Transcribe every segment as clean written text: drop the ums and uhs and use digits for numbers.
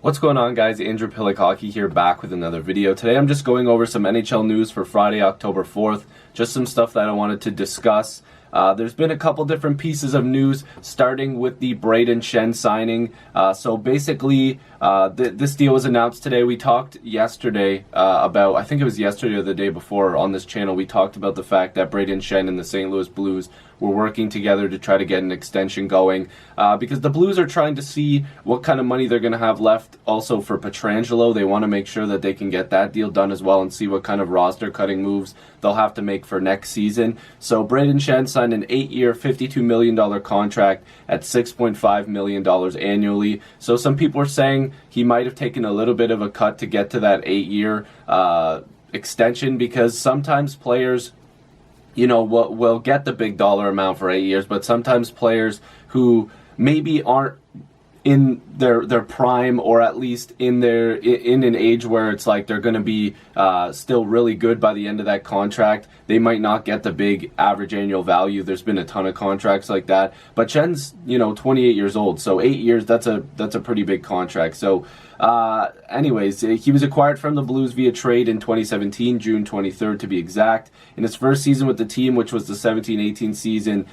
What's going on, guys? Andrew Piluk Hockey here, back with another video. Today I'm just going over some NHL news for Friday, October 4th. Just some stuff that I wanted to discuss. There's been a couple different pieces of news, starting with the Brayden Schenn signing. So basically, this deal was announced today. We talked yesterday about, I think it was yesterday or the day before on this channel, we talked about the fact that Brayden Schenn and the St. Louis Blues were working together to try to get an extension going, because the Blues are trying to see what kind of money they're going to have left also for Pietrangelo. They want to make sure that they can get that deal done as well and see what kind of roster cutting moves they'll have to make for next season. So Brayden Schenn signed an 8-year, $52 million contract at $6.5 million annually. So some people are saying he might have taken a little bit of a cut to get to that 8-year extension, because sometimes players, you know, will get the big dollar amount for 8 years, but sometimes players who maybe aren't in their prime, or at least in an age where it's like they're going to be still really good by the end of that contract, they might not get the big average annual value. There's been a ton of contracts like that, but Schenn's 28 years old, so 8 years, that's a pretty big contract. So anyways, he was acquired from the Blues via trade in 2017, June 23rd to be exact. In his first season with the team, which was the 17-18 season,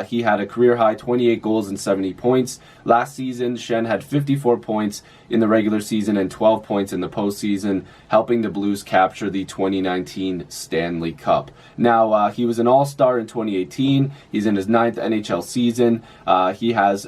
he had a career-high 28 goals and 70 points. Last season, Schenn had 54 points in the regular season and 12 points in the postseason, helping the Blues capture the 2019 Stanley Cup. Now, he was an all-star in 2018. He's in his 9th NHL season. He has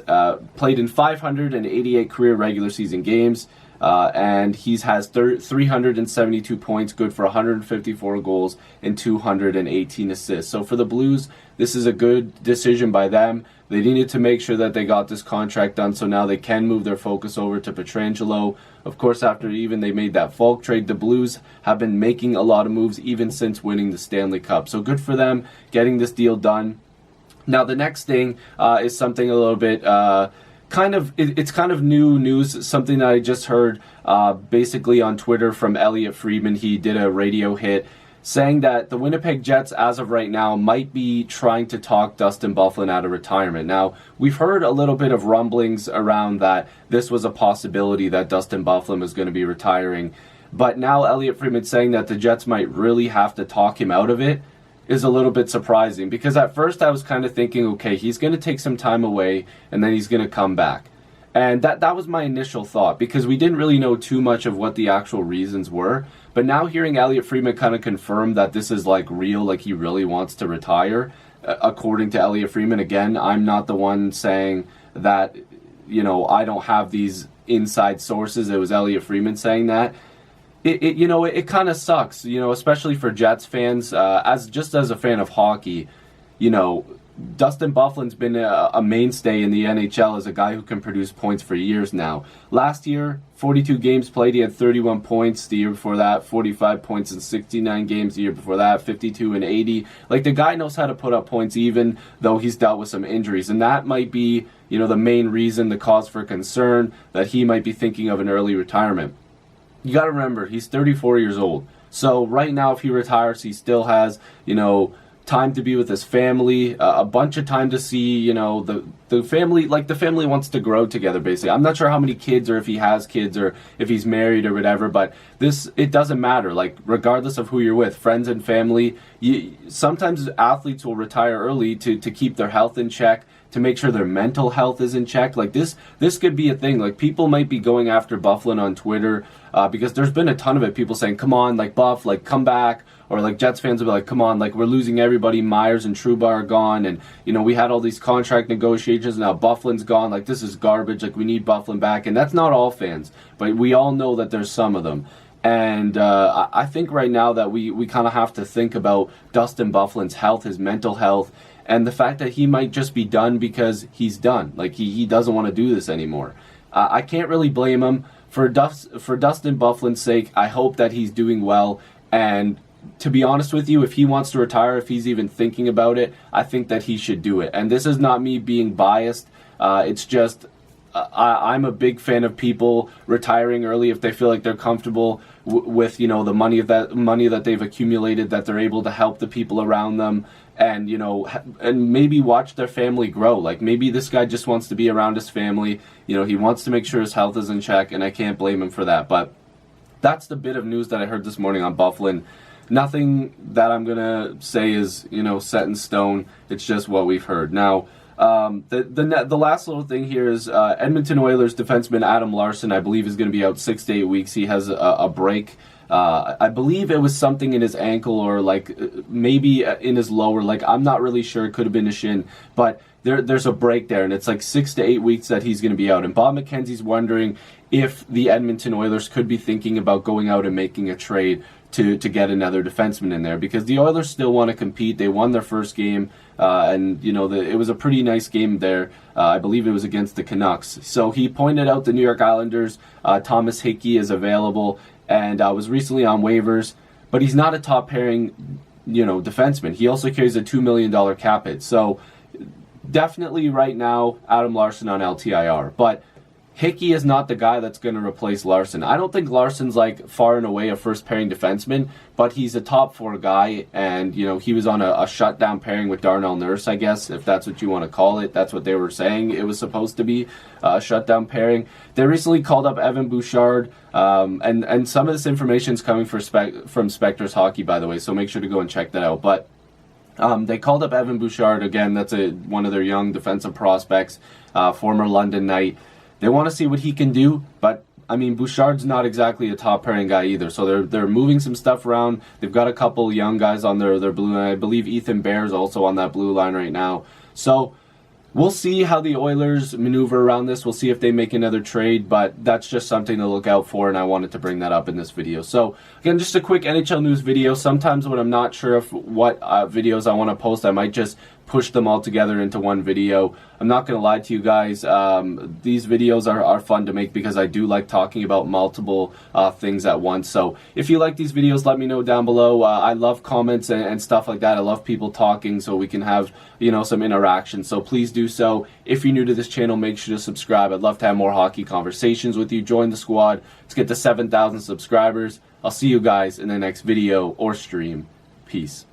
played in 588 career regular season games. And he has 372 points, good for 154 goals and 218 assists. So for the Blues, this is a good decision by them. They needed to make sure that they got this contract done, so now they can move their focus over to Pietrangelo. Of course, after even they made that Falk trade, the Blues have been making a lot of moves even since winning the Stanley Cup. So good for them getting this deal done. Now the next thing is something a little bit it's kind of new news, something that I just heard basically on Twitter from Elliotte Friedman. He did a radio hit saying that the Winnipeg Jets, as of right now, might be trying to talk Dustin Byfuglien out of retirement. Now, we've heard a little bit of rumblings around that this was a possibility that Dustin Byfuglien was going to be retiring, but now Elliotte Friedman saying that the Jets might really have to talk him out of it is a little bit surprising, because at first I was kind of thinking, okay, he's going to take some time away and then he's going to come back. And that was my initial thought, because we didn't really know too much of what the actual reasons were. But now hearing Elliotte Friedman kind of confirm that this is like real, like he really wants to retire, according to Elliotte Friedman, again, I'm not the one saying that, I don't have these inside sources. It was Elliotte Friedman saying that. It kind of sucks, especially for Jets fans. As a fan of hockey, Dustin Byfuglien's been a mainstay in the NHL as a guy who can produce points for years now. Last year, 42 games played, he had 31 points. The year before that, 45 points in 69 games. The year before that, 52 and 80. Like, the guy knows how to put up points even though he's dealt with some injuries. And that might be, the main reason, the cause for concern that he might be thinking of an early retirement. You got to remember, he's 34 years old. So right now, if he retires, he still has, time to be with his family, a bunch of time to see, the family, like the family wants to grow together, basically. I'm not sure how many kids, or if he has kids, or if he's married or whatever, but it doesn't matter. Like, regardless of who you're with, friends and family, sometimes athletes will retire early to keep their health in check, to make sure their mental health is in check. Like, this could be a thing. Like, people might be going after Byfuglien on Twitter, because there's been a ton of it. People saying, come on, like, Buff, like, come back. Or, like, Jets fans will be like, come on, like, we're losing everybody. Myers and Trouba are gone. And, we had all these contract negotiations. Now Byfuglien's gone. Like, this is garbage. Like, we need Byfuglien back. And that's not all fans. But we all know that there's some of them. And I think right now that we kind of have to think about Dustin Byfuglien's health, his mental health, and the fact that he might just be done because he's done. Like, he doesn't want to do this anymore. I can't really blame him. For Dustin Byfuglien's sake, I hope that he's doing well. And to be honest with you, if he wants to retire, if he's even thinking about it, I think that he should do it. And this is not me being biased. It's just I'm a big fan of people retiring early if they feel like they're comfortable with, you know, the money that they've accumulated, that they're able to help the people around them, and, you know, and maybe watch their family grow. Like, maybe this guy just wants to be around his family. You know, he wants to make sure his health is in check, and I can't blame him for that. But that's the bit of news that I heard this morning on Bufflin. Nothing that I'm gonna say is, you know, set in stone. It's just what we've heard. Now, the last little thing here is Edmonton Oilers defenseman Adam Larsson, I believe, is going to be out 6 to 8 weeks. He has a break. I believe it was something in his ankle, or like maybe in his lower. Like, I'm not really sure. It could have been a shin, but there's a break there, and it's like 6 to 8 weeks that he's going to be out. And Bob McKenzie's wondering if the Edmonton Oilers could be thinking about going out and making a trade to get another defenseman in there, because the Oilers still want to compete. They won their first game, and you know, it was a pretty nice game there. I believe it was against the Canucks. So he pointed out the New York Islanders. Thomas Hickey is available and was recently on waivers, but he's not a top pairing, you know, defenseman. He also carries a $2 million cap hit. So definitely right now, Adam Larsson on LTIR, but Hickey is not the guy that's going to replace Larsson. I don't think Larsson's like far and away a first pairing defenseman, but he's a top 4 guy, and you know, he was on a shutdown pairing with Darnell Nurse, I guess, if that's what you want to call it. That's what they were saying it was supposed to be, a shutdown pairing. They recently called up Evan Bouchard, and some of this information is coming from Spectors Hockey, by the way, so make sure to go and check that out. But they called up Evan Bouchard again. That's one of their young defensive prospects, former London Knight. They want to see what he can do, but I mean, Bouchard's not exactly a top pairing guy either. So they're moving some stuff around. They've got a couple young guys on their blue line. I believe Ethan Bear's also on that blue line right now. So we'll see how the Oilers maneuver around this. We'll see if they make another trade, but that's just something to look out for, and I wanted to bring that up in this video. So again, just a quick NHL news video. Sometimes when I'm not sure of what videos I want to post, I might just push them all together into one video. I'm not going to lie to you guys. These videos are fun to make because I do like talking about multiple things at once. So if you like these videos, let me know down below. I love comments and stuff like that. I love people talking, so we can have, you know, some interaction. So please do so. If you're new to this channel, make sure to subscribe. I'd love to have more hockey conversations with you. Join the squad. Let's get to 7,000 subscribers. I'll see you guys in the next video or stream. Peace.